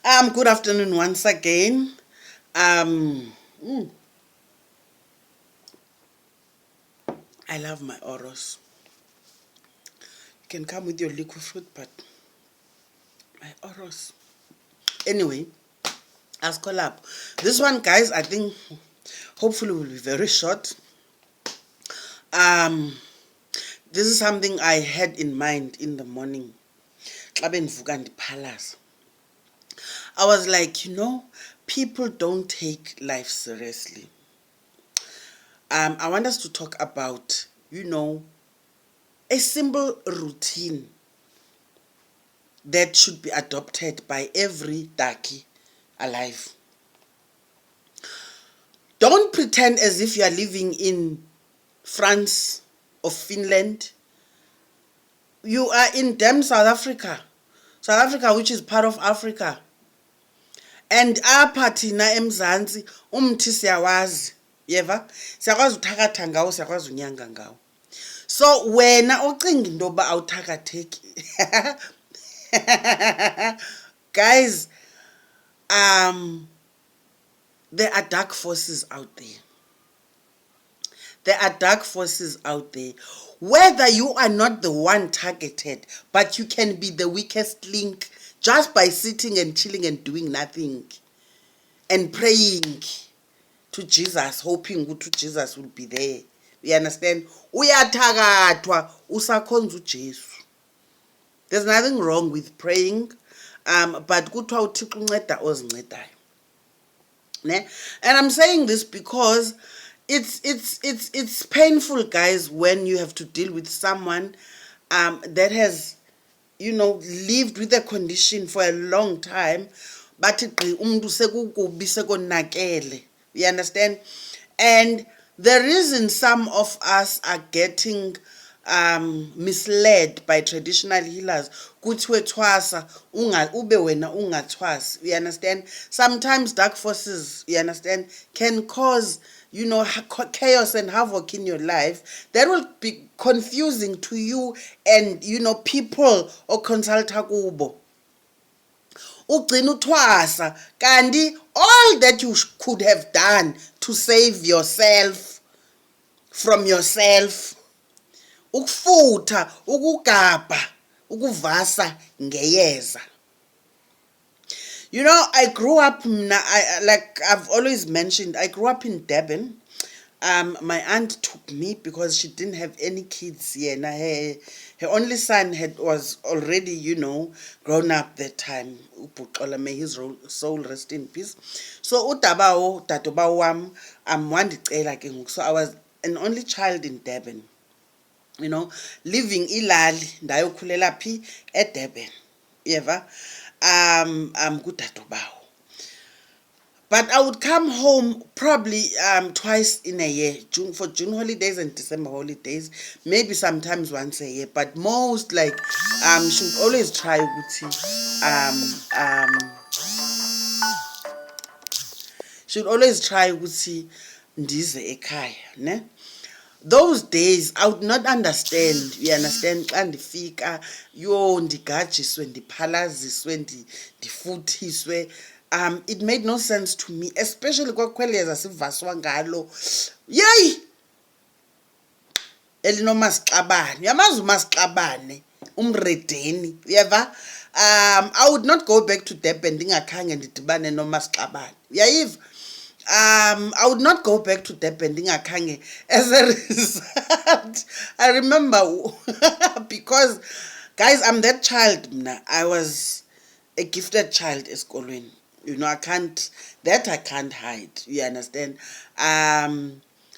Good afternoon once again. I love my oros. You can come with your liquid fruit, but my oros. Anyway, I'll call up. This one, guys, I think hopefully will be very short. This is something I had in mind in the morning. Phalaza. I was like, people don't take life seriously. I want us to talk about, a simple routine that should be adopted by every ducky alive. Don't pretend as if you are living in France or Finland. You are in damn South Africa. South Africa, which is part of Africa. And apha thina eMzantsi umthi siyawazi. Yeva? Siyakwazi uthakatha ngawo, siyakwazi unyanga ngawo. So wena ocinga into yoba awuthakatheki. Guys, there are dark forces out there. There are dark forces out there. Whether you are not the one targeted, but you can be the weakest link just by sitting and chilling and doing nothing and praying to Jesus, hoping that Jesus will be there. You understand? Uyathakathwa usakhonza uJesu. There's nothing wrong with praying, but kuthiwa uThixo unceda ozincedayo. And I'm saying this because it's painful, guys, when you have to deal with someone that has, lived with a condition for a long time, but umuntu sekukubi sekonakele. You understand? And the reason some of us are getting misled by traditional healers, kuthiwe thwasa ube wena ungathwasi. You understand? Sometimes dark forces, you understand, can cause chaos and havoc in your life that will be confusing to you and people or consulta kubo. Ugcina uthwasa kanti all that you could have done to save yourself from yourself, ukufutha, ukugabha, ukuvasa ngeyeza. I grew up, like I've always mentioned, I grew up in Durban. My aunt took me because she didn't have any kids here. Her only son was already, grown up that time. May his soul rest in peace. So utabawo, tatoba wam, wandicela ke ngoku. So I was an only child in Durban. Living ilali, ndayokhulela phi eDurban. Yeva? Kutatobawo. But I would come home probably twice in a year, for June holidays and December holidays, maybe sometimes once a year, but most she would always try ukuthi ndize ekhaya, ne? Those days I would not understand, you understand, xa ndifika ndigajiswe, ndiphalaziswe, ndifuthiswe. It made no sense to me, especially kwakhweleza sivaswa ngalo. Yay! Elinomasixabane. Uyamazi umasixabane, umredeni, uyeva? I would not go back to Durban ndingakhange ndidibane nomasixabane. Uyayiva? I would not go back to Durban ndingakhange. As a result, I remember because, guys, I'm that child. I was a gifted child esikolweni. I can't hide. You understand? I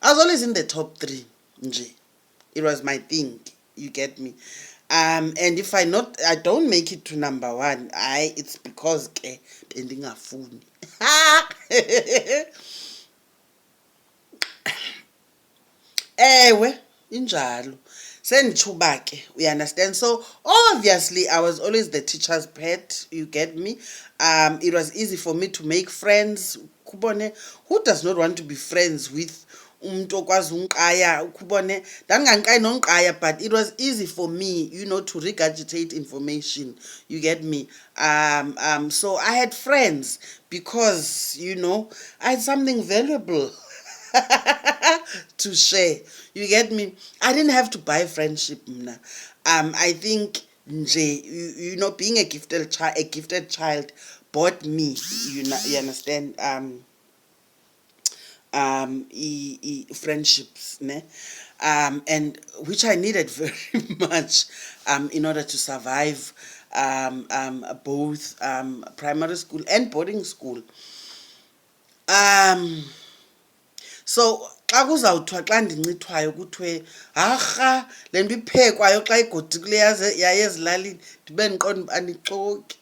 was always in the top 3. Njeee. It was my thing. You get me? And if I don't make it to number 1, it's because bendingafuni. Ewe, injalo. Senditshuba ke, you understand? So obviously I was always the teacher's pet, you get me? It was easy for me to make friends. Kubone, who does not want to be friends with umuntu okwazi ungiqaya ukubone ndangangiqayi nongiqaya, but it was easy for me, you know, to regurgitate information, you get me. So I had friends because, you know, I had something valuable to share, you get me. I didn't have to buy friendship mna. I think nje, you know, being a gifted child bought me, you understand, friendships, ne? And which I needed very much in order to survive both primary school and boarding school. So xa kuzawuthiwa xa ndincithwayo kuthiwe arha le nto iphekwayo xa igodikile yaye ezilalini ndibe ndiqonda andixoki.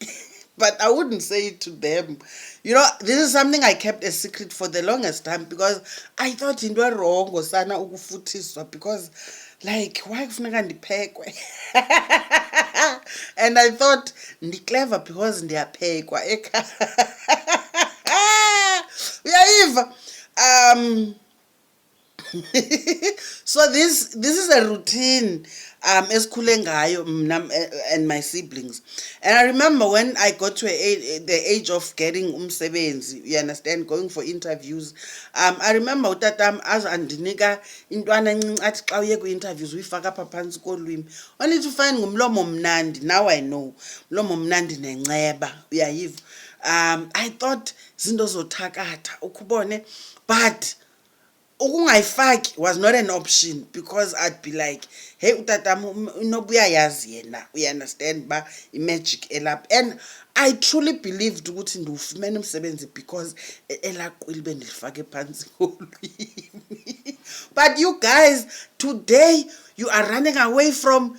But I wouldn't say it to them. You know, this is something I kept a secret for the longest time because I thought into erongo sana ukufuthiswa, because like why kufuneka ndiphekwe? And I thought ndi-clever because ndiyaphekwa ekhaya. Uyayiva? So this is a routine esikhule ngayo mna and my siblings. And I remember when I got to the age of getting umsebenzi, you understand, going for interviews, I remember utatam andinika intwana encinci athi xa uye kwi-interviews uyifaka apha phantsi kolwimi only to find ngumlomo mnandi. Now I know mlomo mnandi nenceba, uyayiva. I thought zinto zothakatha ukubone, but ukungayifaki was not an option because I'd be like, hey utatam nobuya yazi yena, you understand, ba magic elapha. And I truly believed ukuthi ndiwufumene umsebenzi because elaqwili bendilifake phansi kolwimi. But you guys, today you are running away from,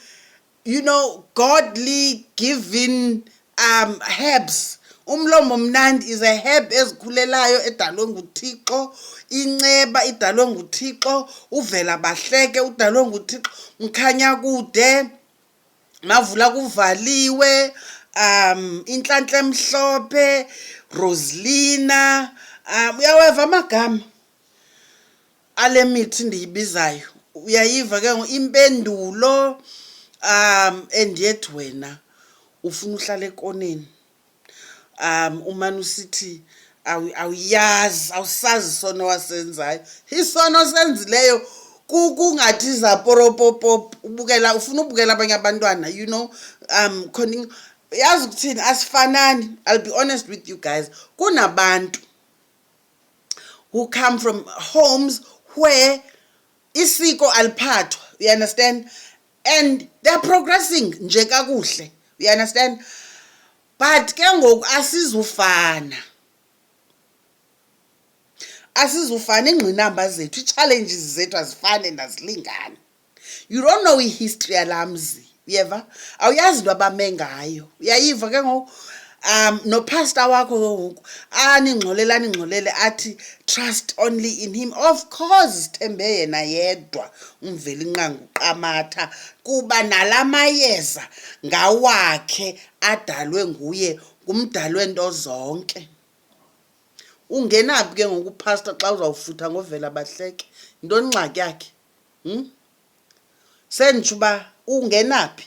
you know, godly given herbs. Umlomo mnandi is a herb ezikhulelayo edalwe nguThixo, inceba idalwe nguThixo, uvela bahleke udalwe nguThixo, mkhanya kude, mavula kuvaliwe, inhlanhla emhlophe, Roslina, uyaweva amagama ale mithi ndiyibizayo, uyayiva ke impendulo, and yet wena ufuna uhlala ekoneni. Umane usithi awuyazi, awusazi isono wasenzayo. Isono senzileyo kungathi zaporopopop, ubukela, ufuna ubukela abanye abantwana, you know, yazi ukuthini, asifanani. I'll be honest with you guys, kunabantu who come from homes where isiko aliphathwa, you understand, and they're progressing nje kakuhle, you understand. But ke ngoku asizufana ingqinamba zethu, ii-challenges zethu azifane nazilingani. You don't know i-history yalamzi, uyeva, awuyazi into abame ngayo, uyayiva ke ngoku. Nopastor wakho ngoku ningxolele athi trust only in him. Of course sithembe yena yedwa umveli inqangu qamatha kuba nalamayeza ngawakhe adalwe nguye, ngumdalwe nto zonke. Ungenaphi ke ngoku pastor xa uzawufutha ngovela bahleke? Yintoni ingxaki yakhe? Senditsho uba ungenaphi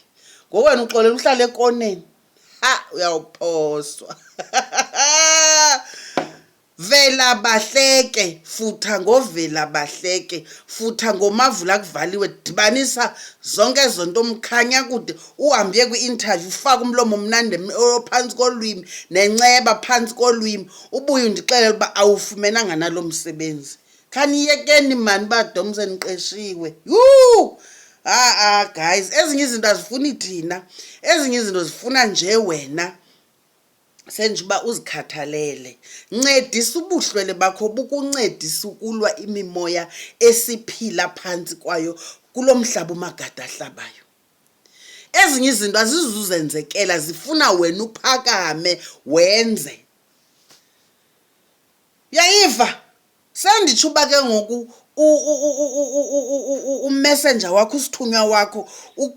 ngoku wena uxolela uhlala ekoneni. Uyawuphoswa. Vela bahleke, futha ngovela bahleke, futha ngomavula kuvaliwe, dibanisa zonke zonto, mkhanya kude, uhambe kwi-interview, ufaka umlomo mnandi phansi kolwimi nenceba phansi kolwimi, ubuye undixelele uba awufumenanga nalo msebenzi. Khaniyekeni mani badomse niqeshiwe. Guys, ezinye izinto azifuni thina, ezinye izinto zifuna nje wena senje uba uzikhathalele. Ncedisa ubuhlwele bakho bukuncedisa ukulwa imimoya esiphila phantsi kwayo kulo mhlaba umagada ahlabayo. Ezinye izinto azizuzenzekela, zifuna wena uphakame wenze. Yayiva senditsho uba ke ngoku umessenger wakho, usithunywa wakho,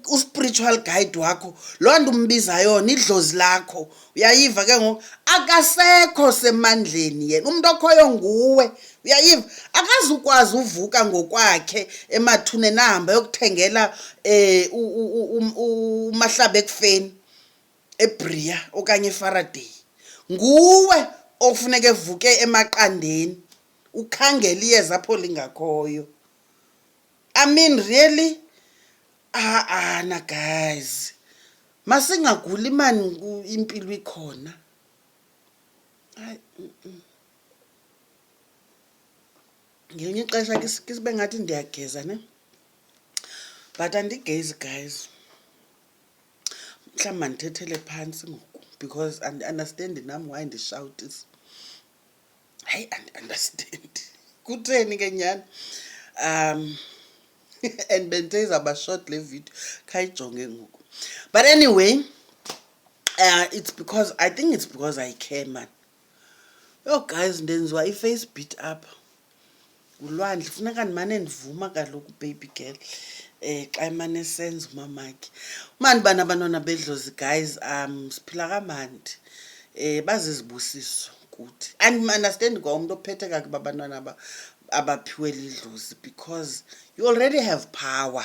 uspiritual guide wakho, loo nto umbiza yona idlozi lakho, uyayiva ke ngoku, akasekho semandleni yena, umntu okhoyo nguwe, uyayiva, akazukwazi uvuka ngokwakhe emathuneni ahambe yokuthengela umahlaba ekufeni eBria okanye eFaraday. Nguwe ofuneka evuke emaqandeni ukhangela iyeza apho lingakhoyo. I mean really, na guys, masingaguli mani, impilo ikhona. Hayi, ngelinye ixesha kisibe ngathi ndiyageza ne, but andigezi guys. Mhlawumbi mandithethele phantsi ngoku, because andiunderstandi nam why ndishawutisa. Hayi, andiunderstand kutheni ke nyani. And benthe izawuba short le video, khayijonge ngoku. But anyway, it's because, I think it's because I care man. Yo guys, ndenziwa i-face beat up ulwandle, funeka ndimane ndivuma kaloku baby girl xa imane esenza umamakhe. Mani bana abantwana bedlozi guys, siphila kamandi, bazizibusiso kuthi. Andiunderstandi kwa umntu ophethe kakuba abantwana abaphiwe lidlozi, because you already have power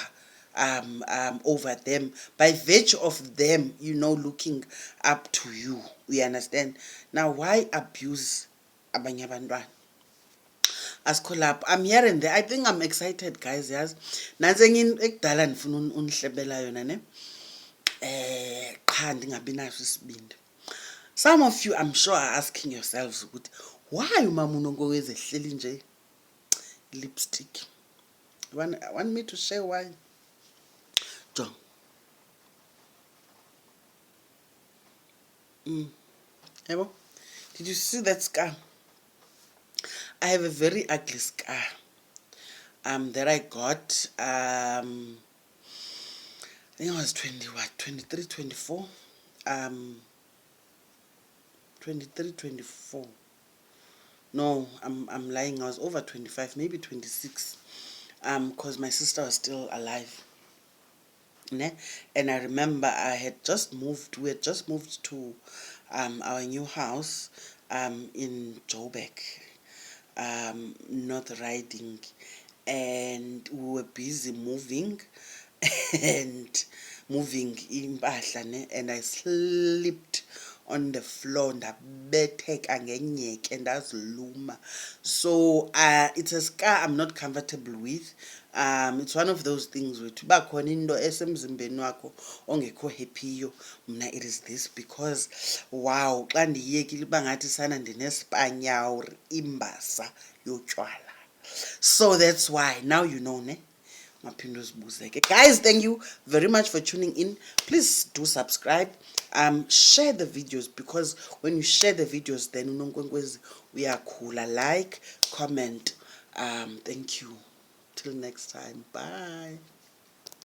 over them by virtue of them, you know, looking up to you. You understand? Now why abuse abanye abantwana? Asikho lapho. I'm here and there. I think I'm excited guys, yazi. Nanse ekudala ndifuna unihlebela yona ne. Qha ndingabi naso isibindi. Some of you, I'm sure, are asking yourselves, why umama uNonkowezi ehleli nje lipstick? Want me to share why? John. Ebo, did you see that scar? I have a very ugly scar that I got I think I was 23, 24 23, 24. No, I'm lying. I was over 25, maybe 26, because my sister was still alive. Ne? And I remember I had just moved. We had just moved to our new house in Joburg, North Riding, and we were busy moving and moving impahla ne, and I slipped on the floor ndabetheka ngenyeke ndaziluma. So it's a scar I'm not comfortable with. It's one of those things where uba khona into esemzimbeni wakho ongekho happy, mna it is this, because wow, xa ndiyekile uba ngathi sana ndinespanyaur imbasa yotywala. So that's why now you know ne. Guys, thank you very much for tuning in. Please do subscribe, share the videos, because when you share the videos then we are cooler. Like, comment. Thank you, till next time, bye.